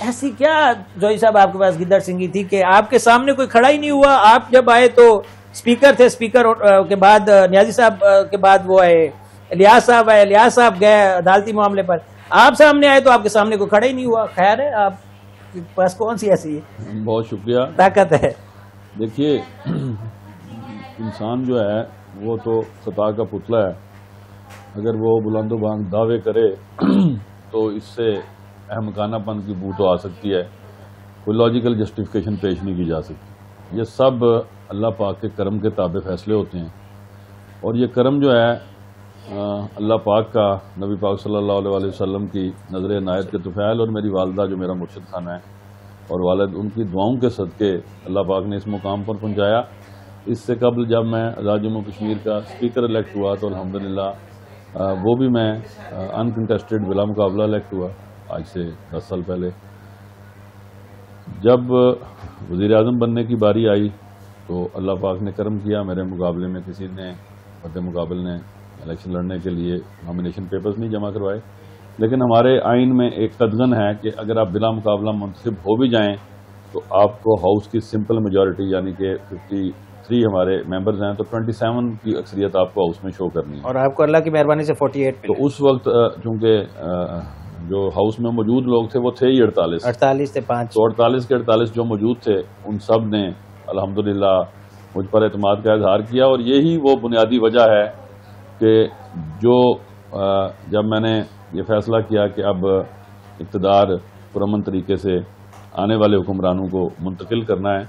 ایسی کیا جوئی صاحب آپ کے پاس گدڑ سنگھی تھی کہ آپ کے سامنے کوئی کھڑا ہی نہیں ہوا؟ آپ جب آئے تو اسپیکر تھے، اسپیکر کے بعد نیازی صاحب کے بعد وہ آئے الیاس صاحب، آئے الیاس صاحب گئے عدالتی معاملے پر، آپ سامنے آئے تو آپ کے سامنے کوئی کھڑا ہی نہیں ہوا. خیر ہے، آپ کے پاس کون سی ایسی بہت شکریہ طاقت ہے؟ دیکھیے انسان جو ہے وہ تو خطا کا پتلا ہے. اگر وہ بلند و بانگ دعوے کرے تو اس سے احمقانہ پن کی بو تو آ سکتی ہے، کوئی لاجیکل جسٹیفیکیشن پیش نہیں کی جا سکتی. یہ سب اللہ پاک کے کرم کے تابع فیصلے ہوتے ہیں، اور یہ کرم جو ہے اللہ پاک کا، نبی پاک صلی اللہ علیہ وسلم کی نظر عنایت کے طفیل، اور میری والدہ جو میرا مرشد خانہ ہے اور والد، ان کی دعاؤں کے صدقے اللہ پاک نے اس مقام پر پہنچایا. اس سے قبل جب میں آزاد جموں کشمیر کا اسپیکر الیکٹ ہوا تو الحمدللہ وہ بھی میں انکنٹسٹڈ بلا مقابلہ الیکٹ ہوا آج سے 10 سال پہلے. جب وزیر اعظم بننے کی باری آئی تو اللہ پاک نے کرم کیا، میرے مقابلے میں کسی نے مد مقابل نے الیکشن لڑنے کے لیے نامینیشن پیپرز نہیں جمع کروائے. لیکن ہمارے آئین میں ایک قدغن ہے کہ اگر آپ بلا مقابلہ منتخب ہو بھی جائیں تو آپ کو ہاؤس کی سمپل میجورٹی یعنی کہ 53 ہمارے ممبرز ہیں تو 27 کی اکثریت آپ کو ہاؤس میں شو کرنی ہے، اور آپ کو اللہ کی مہربانی سے 48 تو اس وقت چونکہ جو ہاؤس میں موجود لوگ تھے وہ تھے ہی 48 سے 5، تو 48 کے 48 جو موجود تھے ان سب نے الحمدللہ مجھ پر اعتماد کا اظہار کیا. اور یہی وہ بنیادی وجہ ہے کہ جو جب میں نے یہ فیصلہ کیا کہ اب اقتدار پرامن طریقے سے آنے والے حکمرانوں کو منتقل کرنا ہے